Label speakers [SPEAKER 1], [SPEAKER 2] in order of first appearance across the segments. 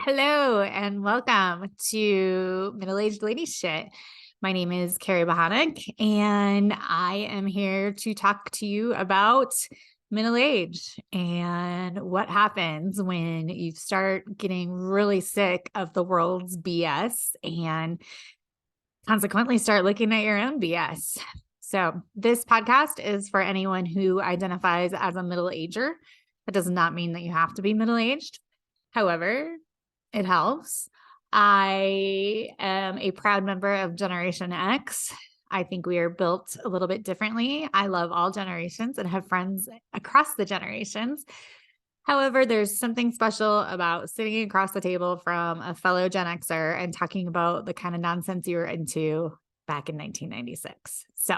[SPEAKER 1] Hello and welcome to Middle-Aged Lady Shit. My name is Carie Behounek, and I am here to talk to you about middle age and what happens when you start getting really sick of the world's BS and consequently start looking at your own BS. So, this podcast is for anyone who identifies as a middle ager. That does not mean that you have to be middle aged. However, it helps. I am a proud member of Generation X. I think we are built a little bit differently. I love all generations and have friends across the generations. However, there's something special about sitting across the table from a fellow Gen Xer and talking about the kind of nonsense you were into back in 1996. So,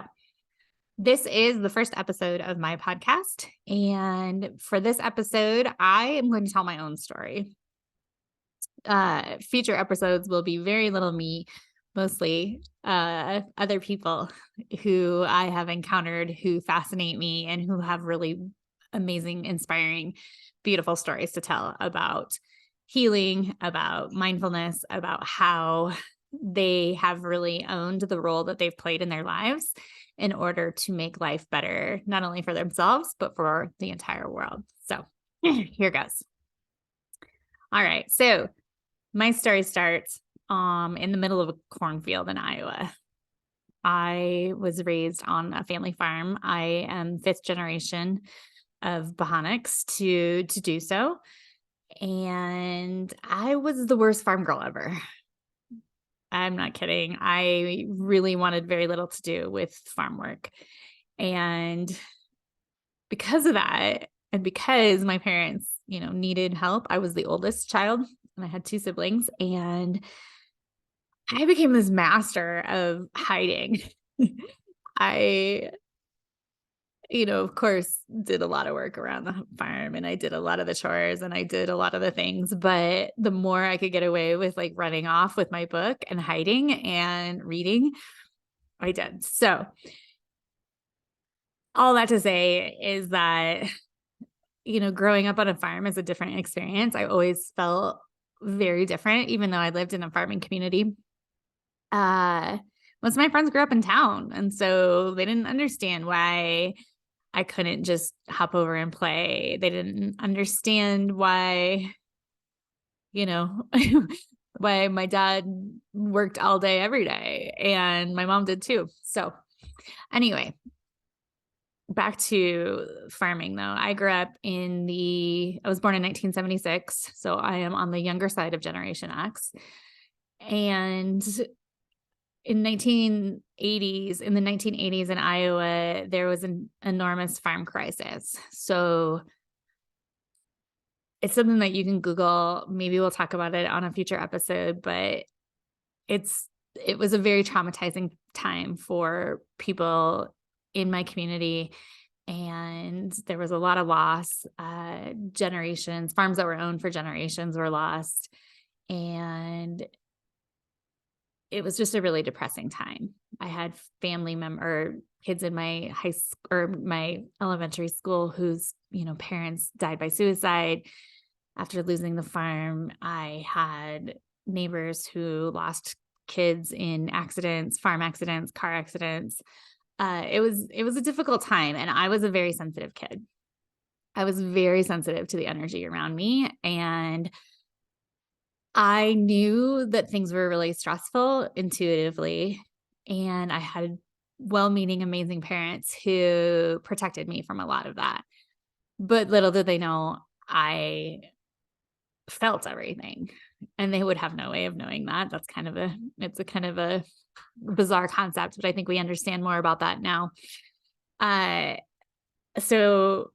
[SPEAKER 1] this is the first episode of my podcast. And for this episode, I am going to tell my own story. Future episodes will be very little me, mostly other people who I have encountered who fascinate me and who have really amazing, inspiring, beautiful stories to tell about healing, about mindfulness, about how they have really owned the role that they've played in their lives in order to make life better, not only for themselves, but for the entire world. So here goes. All right. So my story starts in the middle of a cornfield in Iowa. I was raised on a family farm. I am fifth generation of Behouneks to do so. And I was the worst farm girl ever. I'm not kidding. I really wanted very little to do with farm work. And because of that, and because my parents, needed help, I was the oldest child and I had two siblings, and I became this master of hiding. I, of course, did a lot of work around the farm, and I did a lot of the chores, and I did a lot of the things, but the more I could get away with like running off with my book and hiding and reading, I did. So all that to say is that, growing up on a farm is a different experience. I always felt very different, even though I lived in a farming community. Most of my friends grew up in town, and so they didn't understand why I couldn't just hop over and play. They didn't understand why, why my dad worked all day, every day, and my mom did too. So anyway, back to farming though. I was born in 1976. So I am on the younger side of Generation X. And in the 1980s in Iowa, there was an enormous farm crisis. So it's something that you can Google. Maybe we'll talk about it on a future episode, but it was a very traumatizing time for people in my community. And there was a lot of loss. Farms that were owned for generations were lost. And it was just a really depressing time. I had kids in my high school or my elementary school whose, parents died by suicide after losing the farm. I had neighbors who lost kids in accidents, farm accidents, car accidents. It was a difficult time, and I was a very sensitive kid. I was very sensitive to the energy around me, and I knew that things were really stressful intuitively, and I had well-meaning, amazing parents who protected me from a lot of that. But little did they know, I felt everything, and they would have no way of knowing that. It's a kind of a bizarre concept, but I think we understand more about that now. So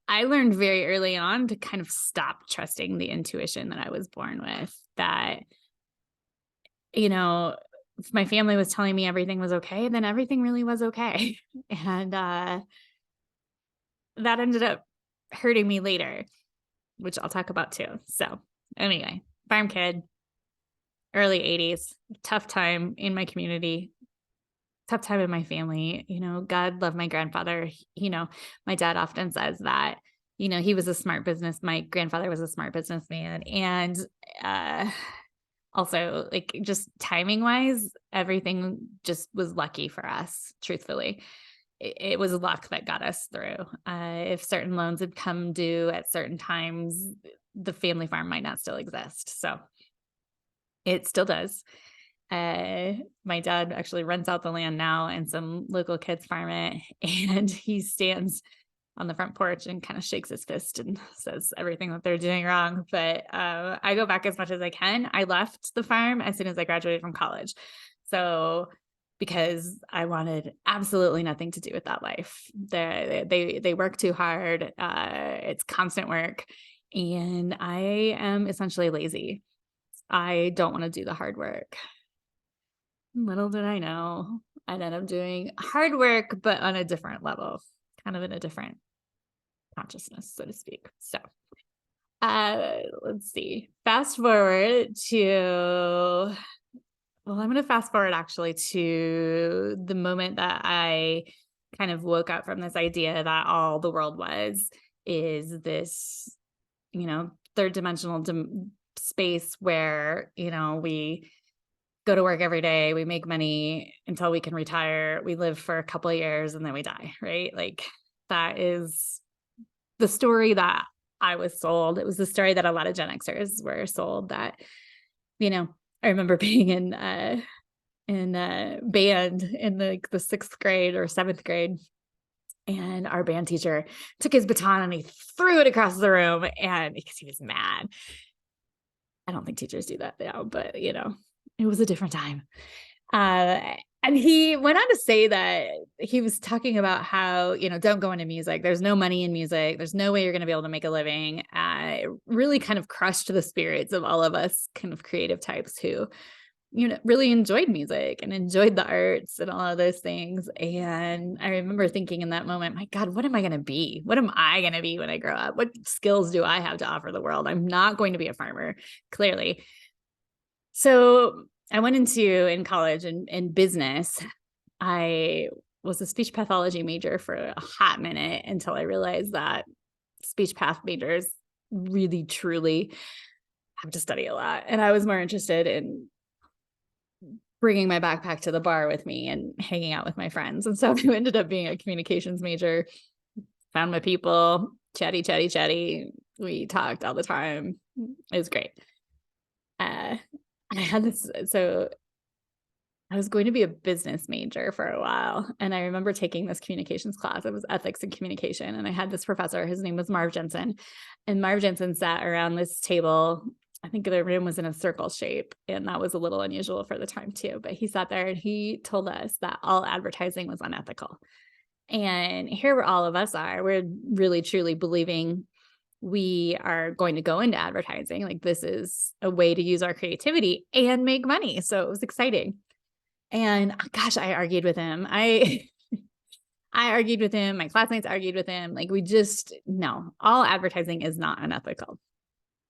[SPEAKER 1] I learned very early on to kind of stop trusting the intuition that I was born with, that, if my family was telling me everything was okay, then everything really was okay. And that ended up hurting me later, which I'll talk about too. So anyway, farm kid, early 80s, tough time in my community, tough time in my family. God love my grandfather. My dad often says that he was a smart my grandfather was a smart businessman. And uh, also, like, just timing wise, everything just was lucky for us, truthfully. It was luck that got us through. If certain loans had come due at certain times, the family farm might not still exist. So it still does. My dad actually rents out the land now, and some local kids farm it. And he stands on the front porch and kind of shakes his fist and says everything that they're doing wrong. But I go back as much as I can. I left the farm as soon as I graduated from college. So because I wanted absolutely nothing to do with that life. They work too hard. It's constant work. And I am essentially lazy. I don't want to do the hard work. Little did I know, I'd end up doing hard work, but on a different level, kind of in a different consciousness, so to speak. So, let's see. Fast forward to, well, I'm going to fast forward actually to the moment that I kind of woke up from this idea that all the world is this, third dimensional space where, we go to work every day, we make money until we can retire, we live for a couple of years, and then we die, right? Like, that is the story that I was sold. It was the story that a lot of Gen Xers were sold. That, I remember being in band in the 6th grade or 7th grade, and our band teacher took his baton and he threw it across the room, and because he was mad. I don't think teachers do that now, but it was a different time. And he went on to say that he was talking about how, don't go into music. There's no money in music. There's no way you're going to be able to make a living. It really kind of crushed the spirits of all of us kind of creative types who, really enjoyed music and enjoyed the arts and all of those things. And I remember thinking in that moment, my God, what am I going to be? What am I going to be when I grow up? What skills do I have to offer the world? I'm not going to be a farmer, clearly. So I went in college and in business. I was a speech pathology major for a hot minute until I realized that speech path majors really, truly have to study a lot. And I was more interested in bringing my backpack to the bar with me and hanging out with my friends. And so I ended up being a communications major, found my people, chatty, chatty, chatty. We talked all the time. It was great. I had this, so I was going to be a business major for a while. And I remember taking this communications class. It was ethics and communication. And I had this professor, his name was Marv Jensen. And Marv Jensen sat around this table. I think the room was in a circle shape. And that was a little unusual for the time too. But he sat there and he told us that all advertising was unethical. And here all of us are. We're really, truly believing we are going to go into advertising. Like, this is a way to use our creativity and make money. So it was exciting. And gosh, I argued with him. I argued with him. My classmates argued with him. Like, no, all advertising is not unethical.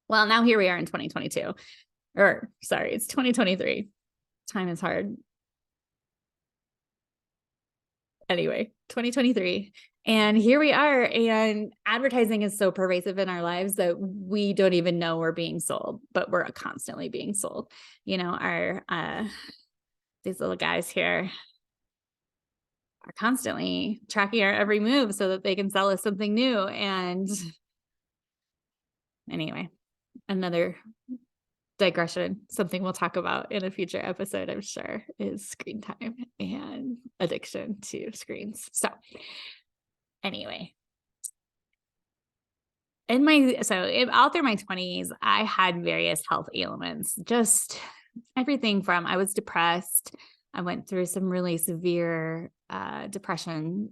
[SPEAKER 1] Well, now here we are in 2022, or sorry, it's 2023. Time is hard. Anyway, 2023. And here we are. And advertising is so pervasive in our lives that we don't even know we're being sold, but we're constantly being sold. These little guys here are constantly tracking our every move so that they can sell us something new. And anyway, another digression, something we'll talk about in a future episode, I'm sure, is screen time and addiction to screens. So anyway, all through my 20s, I had various health ailments, just everything from, I was depressed. I went through some really severe depression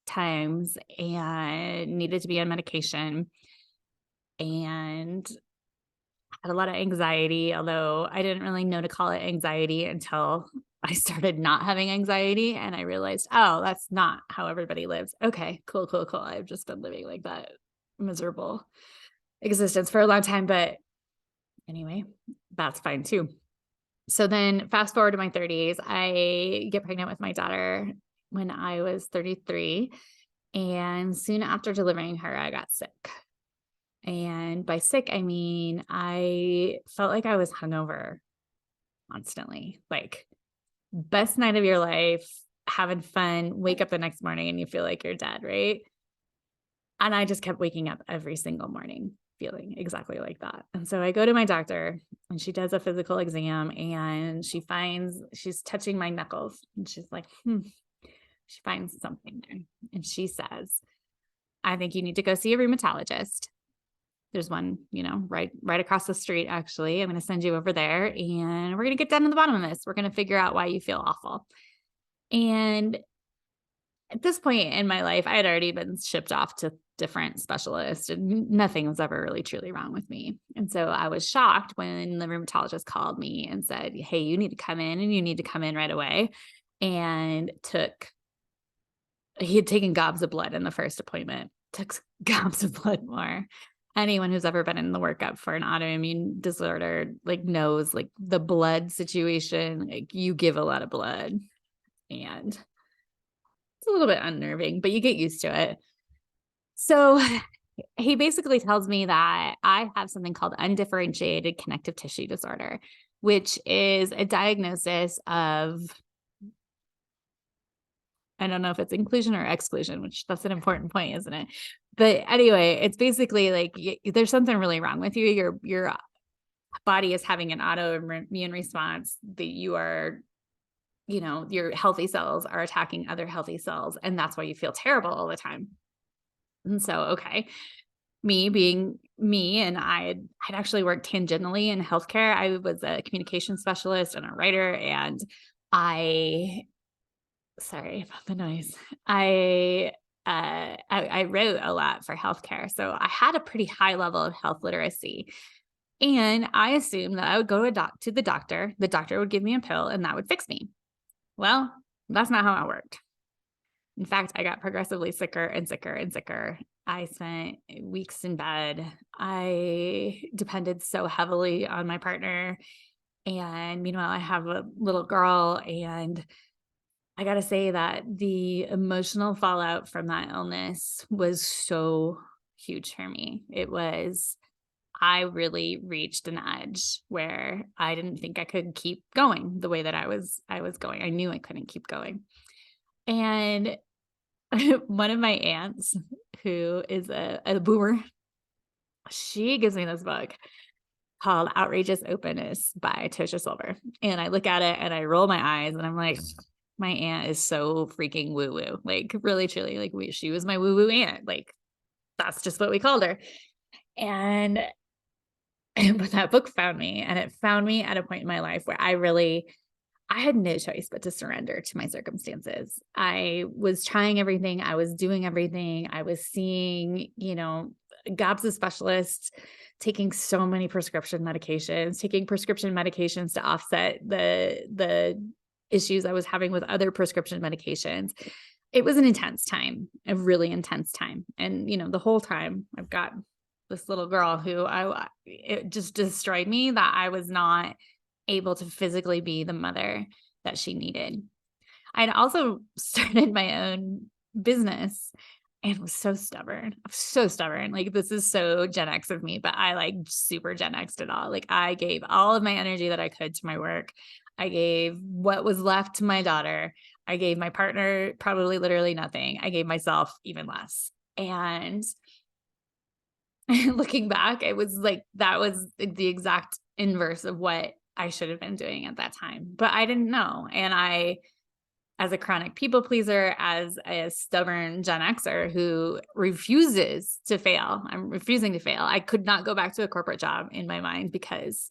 [SPEAKER 1] times and needed to be on medication, and had a lot of anxiety, although I didn't really know to call it anxiety until I started not having anxiety. And I realized, oh, that's not how everybody lives. Okay, cool. I've just been living like that miserable existence for a long time. But anyway, that's fine too. So then fast forward to my 30s, I get pregnant with my daughter when I was 33. And soon after delivering her, I got sick. And by sick, I mean, I felt like I was hungover constantly. Like, best night of your life, having fun, wake up the next morning and you feel like you're dead, right? And I just kept waking up every single morning feeling exactly like that. And so I go to my doctor and she does a physical exam and she's touching my knuckles and she's like, she finds something there. And she says, I think you need to go see a rheumatologist. There's one, right across the street, actually. I'm going to send you over there and we're going to get down to the bottom of this. We're going to figure out why you feel awful. And at this point in my life, I had already been shipped off to different specialists and nothing was ever really truly wrong with me. And so I was shocked when the rheumatologist called me and said, hey, you need to come in and you need to come in right away. And he had taken gobs of blood in the first appointment, took gobs of blood more. Anyone who's ever been in the workup for an autoimmune disorder, knows the blood situation, you give a lot of blood and it's a little bit unnerving, but you get used to it. So he basically tells me that I have something called undifferentiated connective tissue disorder, which is a diagnosis of, I don't know if it's inclusion or exclusion, which that's an important point, isn't it? But anyway, it's basically there's something really wrong with you. Your body is having an autoimmune response that your healthy cells are attacking other healthy cells. And that's why you feel terrible all the time. And so, okay, me being me, and I'd actually worked tangentially in healthcare. I was a communication specialist and a writer, and sorry about the noise. I wrote a lot for healthcare. So I had a pretty high level of health literacy. And I assumed that I would go to the doctor. The doctor would give me a pill and that would fix me. Well, that's not how it worked. In fact, I got progressively sicker and sicker and sicker. I spent weeks in bed. I depended so heavily on my partner. And meanwhile, I have a little girl. And I got to say that the emotional fallout from that illness was so huge for me. I really reached an edge where I didn't think I could keep going the way that I was going. I knew I couldn't keep going. And one of my aunts, who is a boomer, she gives me this book called Outrageous Openness by Tosha Silver. And I look at it and I roll my eyes and I'm like, my aunt is so freaking woo-woo. Really, truly, she was my woo-woo aunt. That's just what we called her. And but that book found me, and it found me at a point in my life where I had no choice but to surrender to my circumstances. I was trying everything. I was doing everything. I was seeing, gobs of specialists, taking so many prescription medications to offset the issues I was having with other prescription medications. It was an intense time, a really intense time. And, the whole time I've got this little girl who it just destroyed me that I was not able to physically be the mother that she needed. I'd also started my own business and was so stubborn. I'm so stubborn. This is so Gen X of me, but I super Gen X'd it all. I gave all of my energy that I could to my work. I gave what was left to my daughter. I gave my partner probably literally nothing. I gave myself even less. And looking back, it was that was the exact inverse of what I should have been doing at that time, but I didn't know. And as a chronic people pleaser, as a stubborn Gen Xer who refuses to fail, I'm refusing to fail. I could not go back to a corporate job in my mind because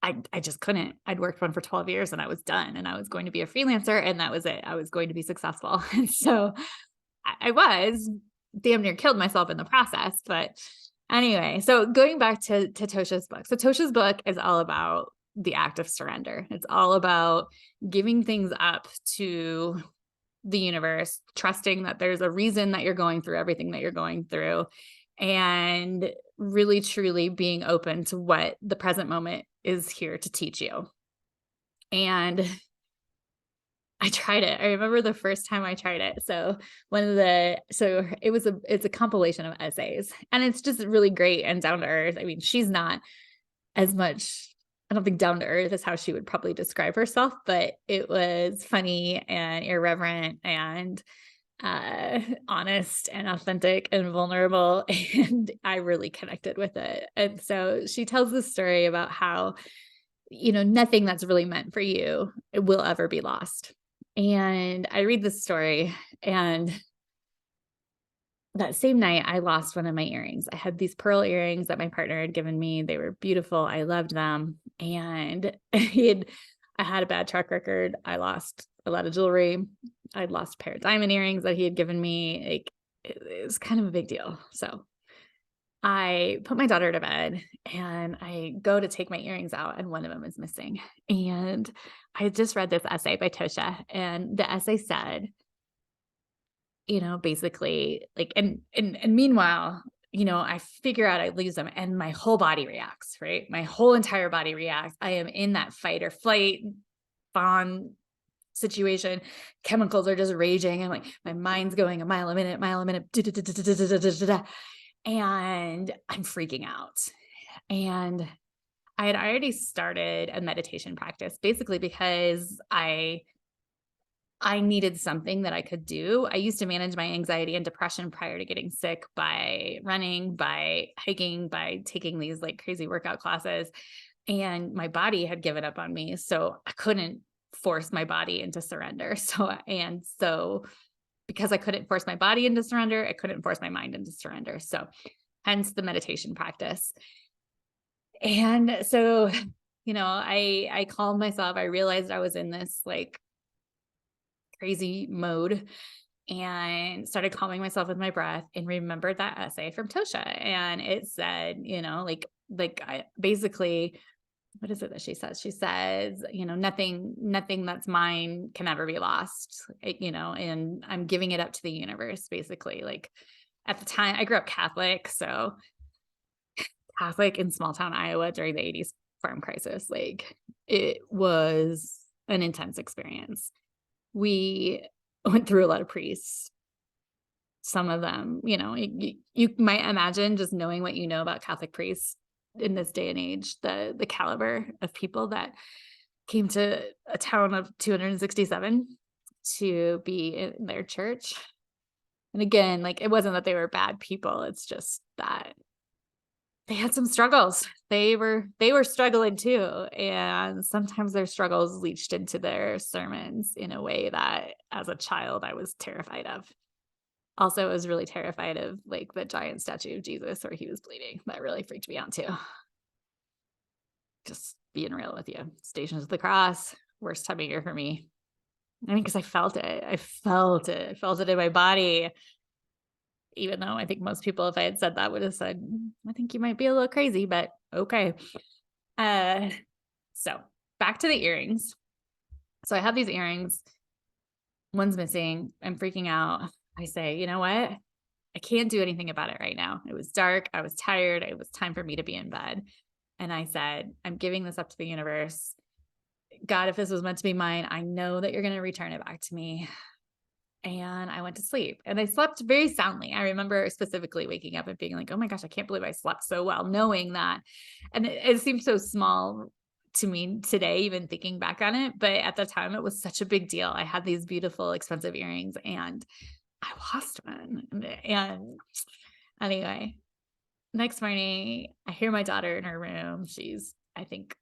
[SPEAKER 1] I just couldn't. I'd worked one for 12 years and I was done, and I was going to be a freelancer and that was it. I was going to be successful. And so I was damn near killed myself in the process. But anyway, so going back to Tosha's book. So Tosha's book is all about the act of surrender. It's all about giving things up to the universe, trusting that there's a reason that you're going through everything that you're going through, and really truly being open to what the present moment is here to teach you. And I tried it. I remember the first time I tried it. So it's a compilation of essays, and it's just really great and down to earth. I mean, she's not as much, I don't think down to earth is how she would probably describe herself, but it was funny and irreverent and honest and authentic and vulnerable. And I really connected with it. And so she tells this story about how, nothing that's really meant for you it will ever be lost. And I read this story, and that same night I lost one of my earrings. I had these pearl earrings that my partner had given me. They were beautiful. I loved them. And I had a bad track record. I lost a lot of jewelry. I'd lost a pair of diamond earrings that he had given me. Like it was kind of a big deal. So I put my daughter to bed and I go to take my earrings out, and one of them is missing. And I had just read this essay by Tosha, and the essay said, basically like, and meanwhile, I figure out I lose them and my whole body reacts, right? My whole entire body reacts. I am in that fight or flight fawn situation. Chemicals are just raging, and like my mind's going a mile a minute, and I'm freaking out. And I had already started a meditation practice basically because I needed something that I could do. I used to manage my anxiety and depression prior to getting sick by running, by hiking, by taking these like crazy workout classes. And my body had given up on me. So I couldn't force my body into surrender. So because I couldn't force my body into surrender, I couldn't force my mind into surrender. So hence the meditation practice. And so, I calmed myself. I realized I was in this like crazy mode and started calming myself with my breath, and remembered that essay from Tosha. And it said, like I basically, what is it that she says? She says, nothing that's mine can ever be lost, and I'm giving it up to the universe, basically. Like at the time I grew up Catholic. So Catholic in small town Iowa during the 80s farm crisis, like it was an intense experience. We went through a lot of priests. Some of them, you might imagine, just knowing what you know about Catholic priests in this day and age, the caliber of people that came to a town of 267 to be in their church. And again, like it wasn't that they were bad people, it's just that they had some struggles. They were struggling too, and sometimes their struggles leached into their sermons in a way that as a child I was terrified of. Also, I was really terrified of like the giant statue of Jesus where he was bleeding. That really freaked me out too. Just being real with you. Stations of the Cross, worst time of year for me. I mean, because I felt it. I felt it. I felt it in my body. Even though I think most people, if I had said that, would have said, I think you might be a little crazy, but okay. So back to the earrings. So I have these earrings. One's missing. I'm freaking out. I say, you know what? I can't do anything about it right now. It was dark. I was tired. It was time for me to be in bed. And I said, I'm giving this up to the universe. God, if this was meant to be mine, I know that you're going to return it back to me. And I went to sleep, and I slept very soundly. I remember specifically waking up and being like, oh my gosh, I can't believe I slept so well, knowing that. And it seems so small to me today, even thinking back on it. But at the time it was such a big deal. I had these beautiful, expensive earrings and I lost one. And anyway, next morning I hear my daughter in her room. She's, I think,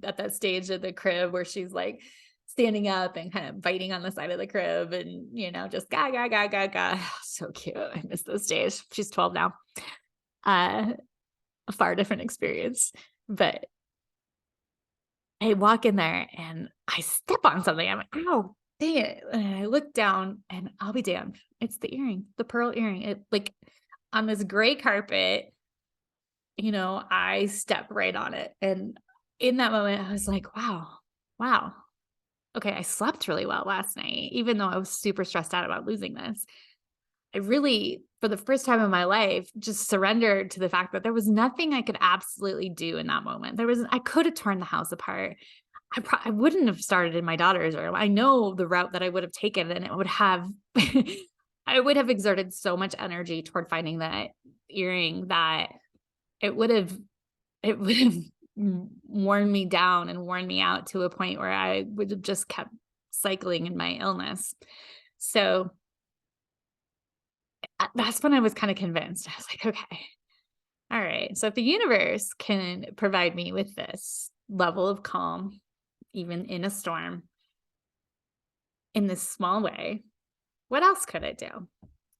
[SPEAKER 1] at that stage of the crib where she's like standing up and kind of biting on the side of the crib and, just ga, ga, ga, ga, ga. So cute. I miss those days. She's 12 now. A far different experience. But I walk in there and I step on something. I'm like, oh, dang it. And I look down and I'll be damned. It's the earring, the pearl earring. It like on this gray carpet, I step right on it. And in that moment, I was like, wow. Okay, I slept really well last night, even though I was super stressed out about losing this. I really, for the first time in my life, just surrendered to the fact that there was nothing I could absolutely do in that moment. I could have torn the house apart. I wouldn't have started in my daughter's room. I know the route that I would have taken, and it would have I would have exerted so much energy toward finding that earring that it would have it would have worn me down and worn me out to a point where I would have just kept cycling in my illness. So that's when I was kind of convinced. I was like, okay, all right. So if the universe can provide me with this level of calm, even in a storm, in this small way, what else could it do?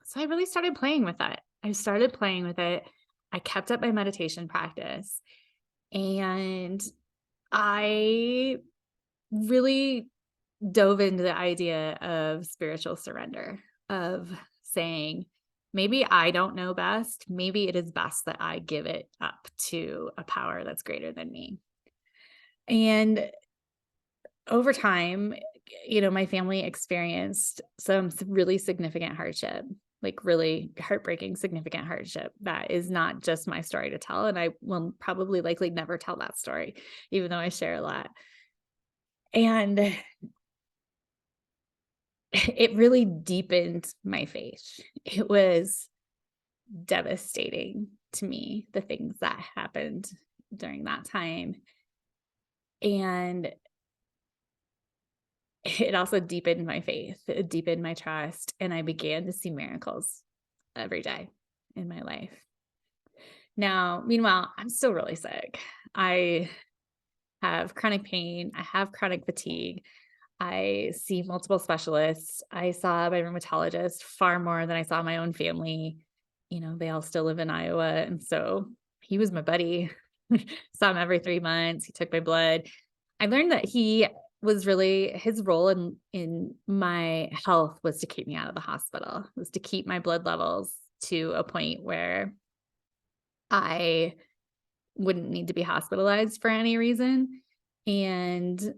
[SPEAKER 1] So I really started playing with it. I started playing with it. I kept up my meditation practice, and I really dove into the idea of spiritual surrender, of saying, maybe I don't know best. Maybe it is best that I give it up to a power that's greater than me. And over time, my family experienced some really significant hardship, like really heartbreaking, significant hardship. That is not just my story to tell. And I will probably likely never tell that story, even though I share a lot. And it really deepened my faith. It was devastating to me, the things that happened during that time. And it also deepened my faith, it deepened my trust, and I began to see miracles every day in my life. Now, meanwhile, I'm still really sick. I have chronic pain, I have chronic fatigue. I see multiple specialists. I saw my rheumatologist far more than I saw my own family. They all still live in Iowa. And so he was my buddy. Saw him every 3 months. He took my blood. I learned that he was really, his role in my health was to keep me out of the hospital, was to keep my blood levels to a point where I wouldn't need to be hospitalized for any reason. And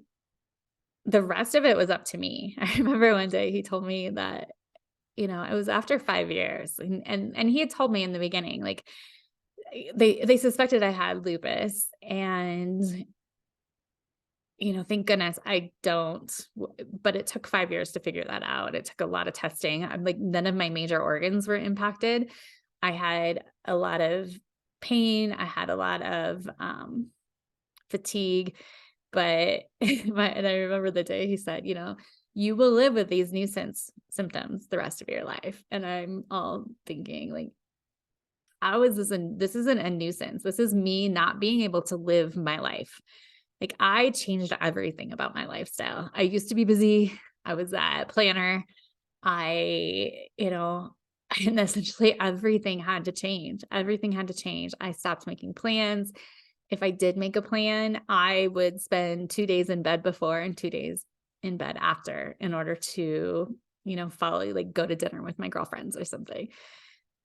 [SPEAKER 1] the rest of it was up to me. I remember one day he told me that, it was after 5 years, and he had told me in the beginning, like, they suspected I had lupus, and, thank goodness I don't, but it took 5 years to figure that out. It took a lot of testing. I'm like, none of my major organs were impacted. I had a lot of pain. I had a lot of, fatigue. But and I remember the day he said, "You will live with these nuisance symptoms the rest of your life." And I'm all thinking, like, how is this isn't a nuisance. This is me not being able to live my life. Like, I changed everything about my lifestyle. I used to be busy. I was a planner. I, and essentially everything had to change. Everything had to change. I stopped making plans. If I did make a plan, I would spend 2 days in bed before and 2 days in bed after in order to, follow, like, go to dinner with my girlfriends or something.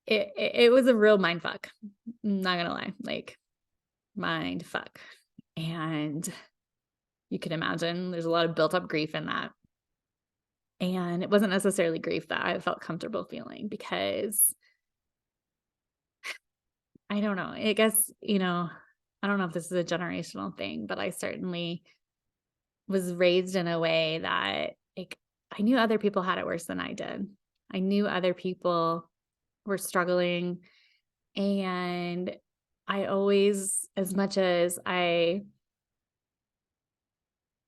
[SPEAKER 1] It was a real mind fuck. I'm not gonna lie, like, mind fuck. And you can imagine there's a lot of built up grief in that. And it wasn't necessarily grief that I felt comfortable feeling, because I don't know. I guess, I don't know if this is a generational thing, but I certainly was raised in a way that, like, I knew other people had it worse than I did. I knew other people were struggling. And I always, as much as I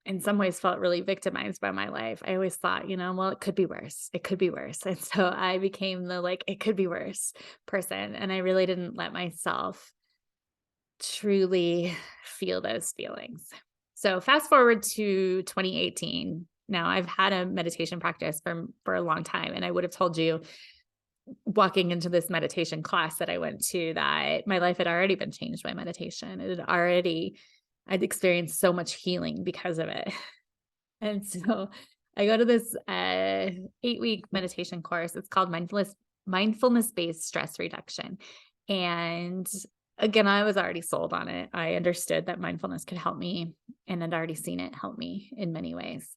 [SPEAKER 1] in some ways felt really victimized by my life, I always thought, well, it could be worse. It could be worse. And so I became the, like, it could be worse person. And I really didn't let myself truly feel those feelings. So fast forward to 2018. Now, I've had a meditation practice for a long time, and I would have told you, walking into this meditation class that I went to, that my life had already been changed by meditation. I'd experienced so much healing because of it. And so I go to this 8-week meditation course. It's called mindfulness-based stress reduction. And again, I was already sold on it. I understood that mindfulness could help me, and I'd already seen it help me in many ways.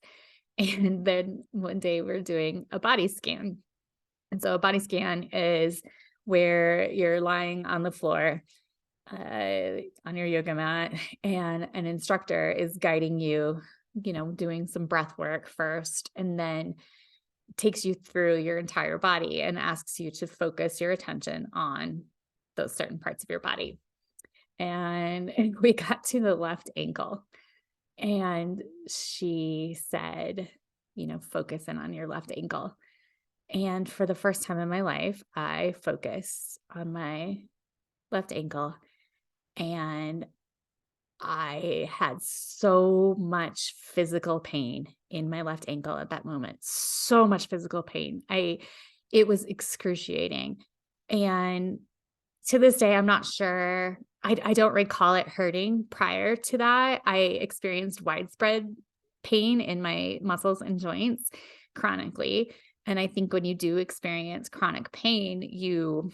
[SPEAKER 1] And then one day we're doing a body scan. And so a body scan is where you're lying on the floor on your yoga mat, and an instructor is guiding you, doing some breath work first, and then takes you through your entire body and asks you to focus your attention on those certain parts of your body. And we got to the left ankle, and she said, focus in on your left ankle. And for the first time in my life, I focused on my left ankle, and I had so much physical pain in my left ankle at that moment. So much physical pain. It was excruciating. And to this day, I'm not sure. I don't recall it hurting prior to that. I experienced widespread pain in my muscles and joints chronically. And I think when you do experience chronic pain, you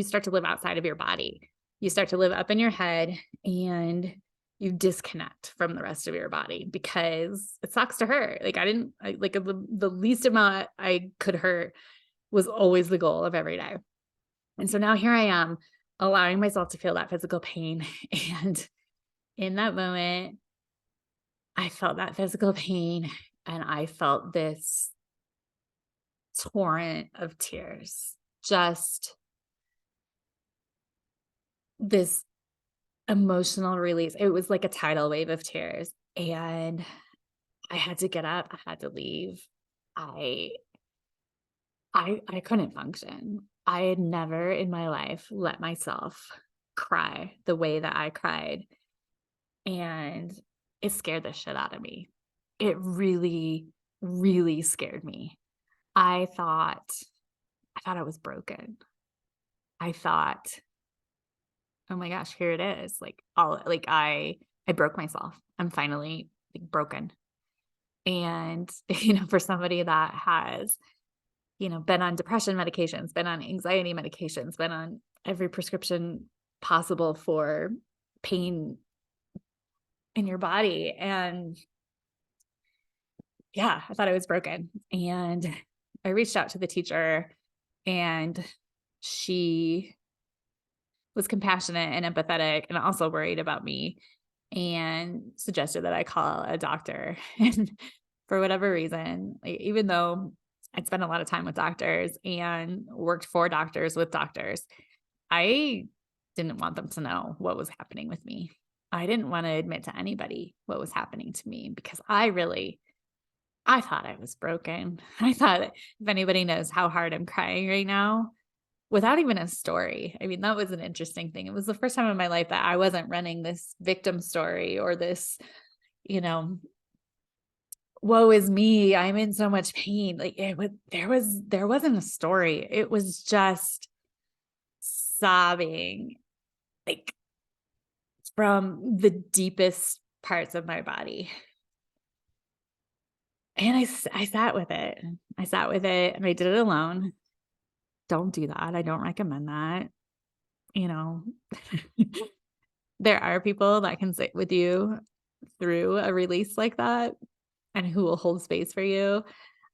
[SPEAKER 1] start to live outside of your body. You start to live up in your head, and you disconnect from the rest of your body because it sucks to hurt. Like the least amount I could hurt was always the goal of every day. And so now here I am allowing myself to feel that physical pain. And in that moment, I felt that physical pain, and I felt this torrent of tears, just this emotional release. It was like a tidal wave of tears, and I had to get up, I had to leave. I I couldn't function. I had never in my life let myself cry the way that I cried, and it scared the shit out of me. It really, really scared me. I thought I thought I was broken. I thought, "Oh my gosh, here it is." I broke myself. I'm finally, like, broken. And, for somebody that has, been on depression medications, been on anxiety medications, been on every prescription possible for pain in your body, and yeah, I thought I was broken. And I reached out to the teacher, and she was compassionate and empathetic and also worried about me, and suggested that I call a doctor. And for whatever reason, like, even though I'd spent a lot of time with doctors and worked for doctors with doctors, I didn't want them to know what was happening with me. I didn't want to admit to anybody what was happening to me because I thought I was broken. I thought if anybody knows how hard I'm crying right now, without even a story. I mean, that was an interesting thing. It was the first time in my life that I wasn't running this victim story or this, you know, woe is me, I'm in so much pain. Like there wasn't a story. It was just sobbing, like from the deepest parts of my body. And I sat with it. I sat with it, and I did it alone. Don't do that. I don't recommend that. You know, there are people that can sit with you through a release like that and who will hold space for you.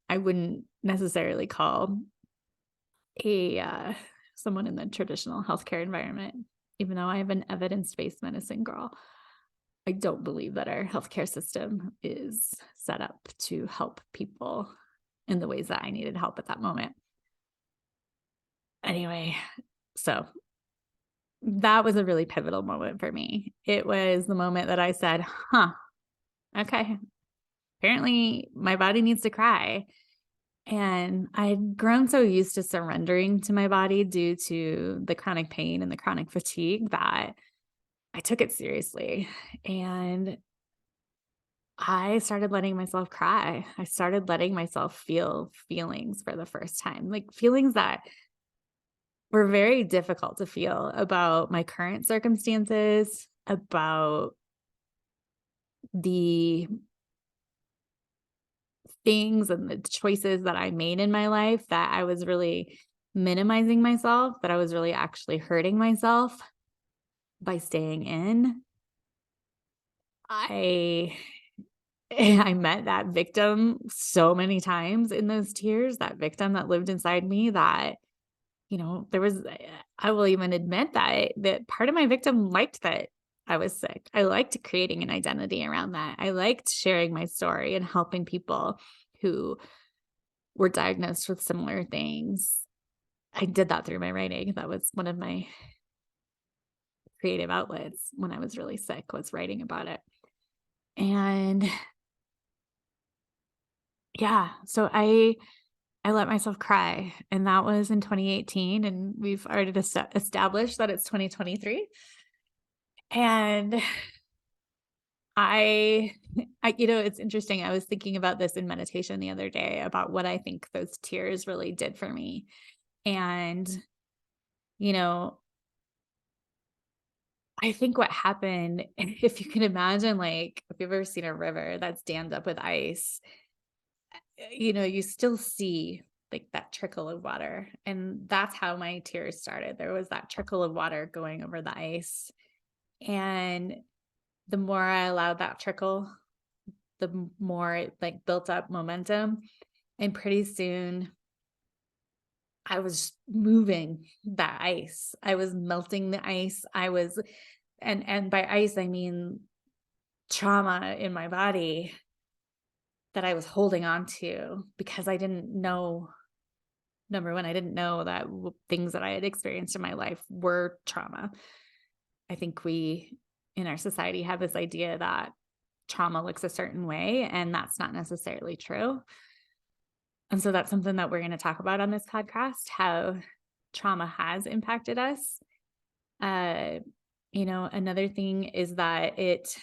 [SPEAKER 1] I wouldn't necessarily call a someone in the traditional healthcare environment, even though I have an evidence-based medicine girl. I don't believe that our healthcare system is set up to help people in the ways that I needed help at that moment. Anyway, so that was a really pivotal moment for me. It was the moment that I said, huh, okay, apparently my body needs to cry. And I'd grown so used to surrendering to my body due to the chronic pain and the chronic fatigue that I took it seriously. And I started letting myself cry. I started letting myself feel feelings for the first time, like feelings that were very difficult to feel about my current circumstances, about the things and the choices that I made in my life, that I was really minimizing myself, that I was really actually hurting myself by staying in. I I met that victim so many times in those tears, that victim that lived inside me, that there was I will even admit that part of my victim liked that I was sick. I liked creating an identity around that. I liked sharing my story and helping people who were diagnosed with similar things. I did that through my writing. That was one of my creative outlets when I was really sick, was writing about it. And yeah, so I let myself cry, and that was in 2018, and we've already established that it's 2023. And I it's interesting. I was thinking about this in meditation the other day about what I think those tears really did for me. And, you know, I think what happened, if you can imagine, like, if you've ever seen a river that's dammed up with ice, you still see like that trickle of water. And that's how my tears started. There was that trickle of water going over the ice. And the more I allowed that trickle, the more it like built up momentum. And pretty soon I was moving that ice. I was melting the ice. And by ice I mean trauma in my body that I was holding on to because I didn't know. Number one, I didn't know that things that I had experienced in my life were trauma. I think we in our society have this idea that trauma looks a certain way, and that's not necessarily true. And so that's something that we're going to talk about on this podcast, how trauma has impacted us. Uh, another thing is that it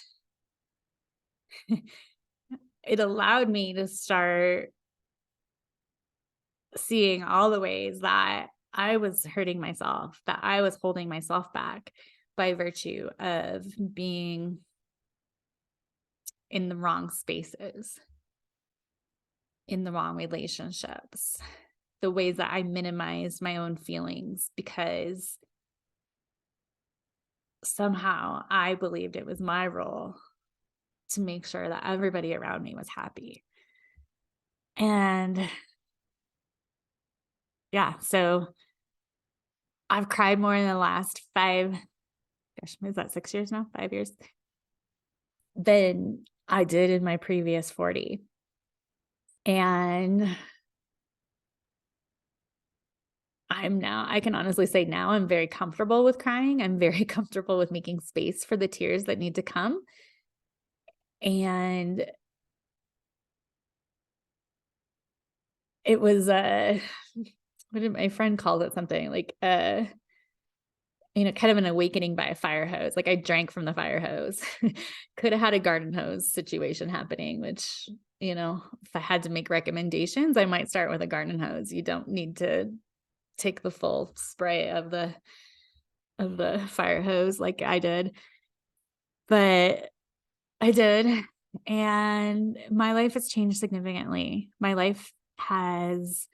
[SPEAKER 1] allowed me to start seeing all the ways that I was hurting myself, that I was holding myself back by virtue of being in the wrong spaces, in the wrong relationships, the ways that I minimized my own feelings because somehow I believed it was my role to make sure that everybody around me was happy. And yeah, so I've cried more in the last is that 6 years now? 5 years than I did in my previous 40. And I can honestly say now I'm very comfortable with crying. I'm very comfortable with making space for the tears that need to come. And it was, what did my friend call it? Something like, kind of an awakening by a fire hose. Like I drank from the fire hose. Could have had a garden hose situation happening, which, if I had to make recommendations, I might start with a garden hose. You don't need to take the full spray of the fire hose like I did. But I did. And my life has changed significantly. My life has,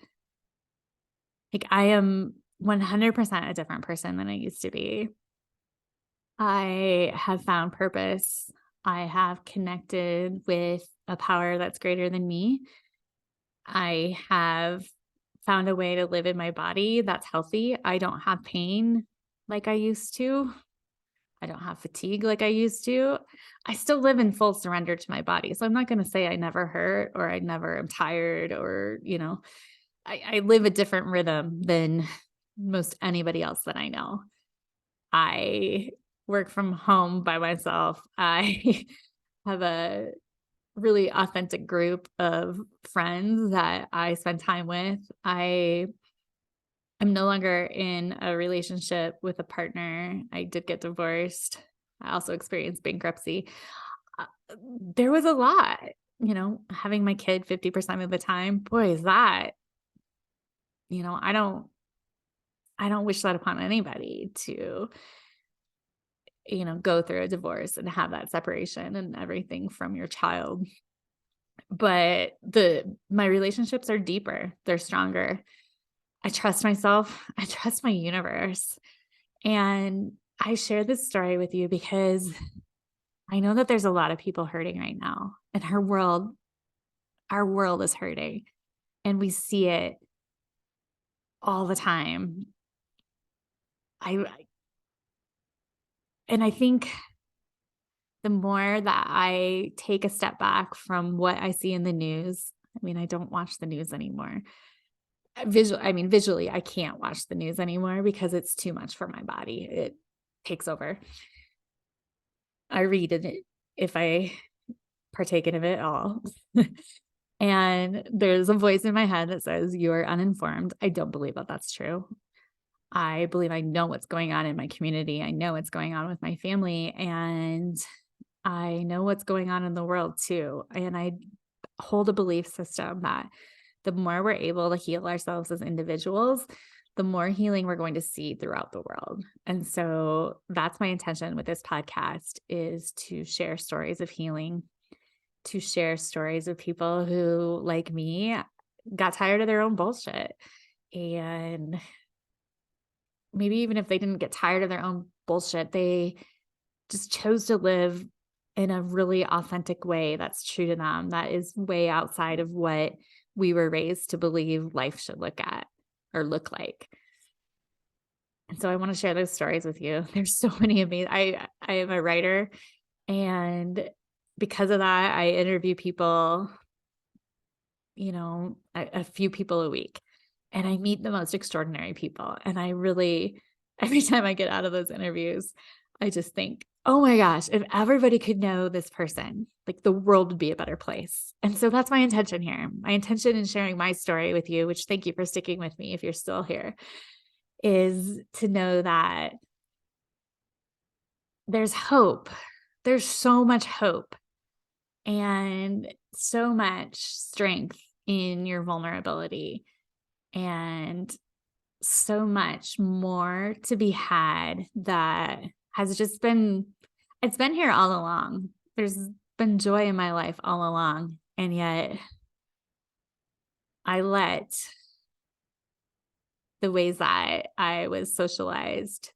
[SPEAKER 1] like, I am 100% a different person than I used to be. I have found purpose. I have connected with a power that's greater than me. I have found a way to live in my body that's healthy. I don't have pain like I used to. I don't have fatigue like I used to. I still live in full surrender to my body. So I'm not going to say I never hurt or I never am tired or, I live a different rhythm than most anybody else that I know. I work from home by myself. I have a really authentic group of friends that I spend time with. I'm no longer in a relationship with a partner. I did get divorced. I also experienced bankruptcy. Uh, there was a lot, having my kid 50% of the time. Boy, is that, you know, I don't I don't wish that upon anybody to, go through a divorce and have that separation and everything from your child. But my relationships are deeper. They're stronger. I trust myself. I trust my universe. And I share this story with you because I know that there's a lot of people hurting right now, and our world is hurting, and we see it all the time. I and I think the more that I take a step back from what I see in the news, I mean, I don't watch the news anymore. Visually, I can't watch the news anymore because it's too much for my body. It takes over. I read it if I partake in it at all. And there's a voice in my head that says, "You are uninformed." I don't believe that that's true. I believe I know what's going on in my community. I know what's going on with my family, and I know what's going on in the world too. And I hold a belief system that the more we're able to heal ourselves as individuals, the more healing we're going to see throughout the world. And so that's my intention with this podcast, is to share stories of healing, to share stories of people who, like me, got tired of their own bullshit. And maybe even if they didn't get tired of their own bullshit, they just chose to live in a really authentic way that's true to them, that is way outside of what we were raised to believe life should look like. And so I want to share those stories with you. There's so many amazing. I am a writer, and because of that, I interview people, a few people a week, and I meet the most extraordinary people. And I really, every time I get out of those interviews, I just think, oh my gosh, if everybody could know this person, like the world would be a better place. And so that's my intention here. My intention in sharing my story with you, which thank you for sticking with me if you're still here, is to know that there's hope. There's so much hope and so much strength in your vulnerability, and so much more to be had that has just been, it's been here all along. There's been joy in my life all along. And yet I let the ways that I was socialized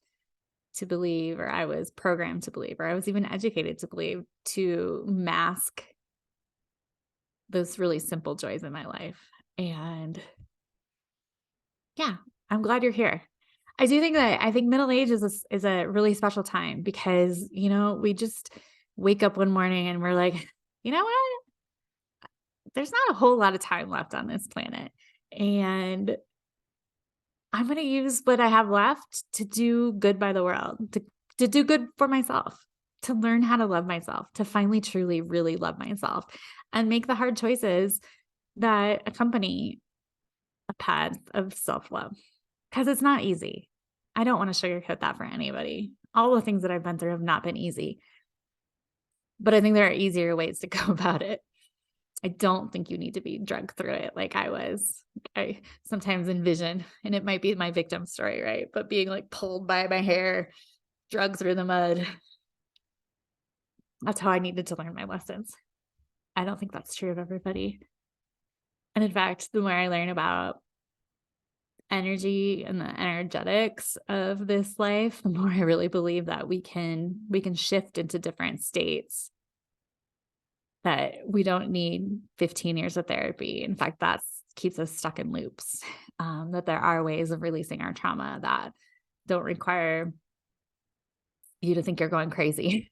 [SPEAKER 1] to believe, or I was programmed to believe, or I was even educated to believe, to mask those really simple joys in my life. And yeah, I'm glad you're here. I think middle age is a really special time because, we just wake up one morning and we're like, you know what? There's not a whole lot of time left on this planet. And I'm going to use what I have left to do good by the world, to do good for myself, to learn how to love myself, to finally, truly, really love myself, and make the hard choices that accompany a path of self-love. Because it's not easy. I don't want to sugarcoat that for anybody. All the things that I've been through have not been easy, but I think there are easier ways to go about it. I don't think you need to be drugged through it like I was. I sometimes envision, and it might be my victim story, right? But being like pulled by my hair, drugged through the mud. That's how I needed to learn my lessons. I don't think that's true of everybody. And in fact, the more I learn about energy and the energetics of this life, the more I really believe that we can shift into different states, that we don't need 15 years of therapy. In fact, that keeps us stuck in loops. That there are ways of releasing our trauma that don't require you to think you're going crazy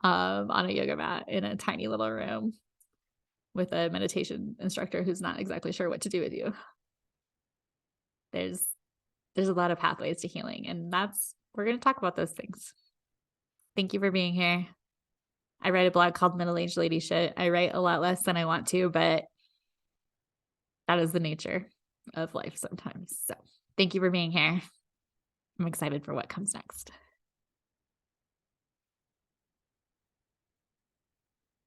[SPEAKER 1] on a yoga mat in a tiny little room with a meditation instructor who's not exactly sure what to do with you. There's a lot of pathways to healing, and we're going to talk about those things. Thank you for being here. I write a blog called Middle Aged Lady Shit. I write a lot less than I want to, but that is the nature of life sometimes. So thank you for being here. I'm excited for what comes next.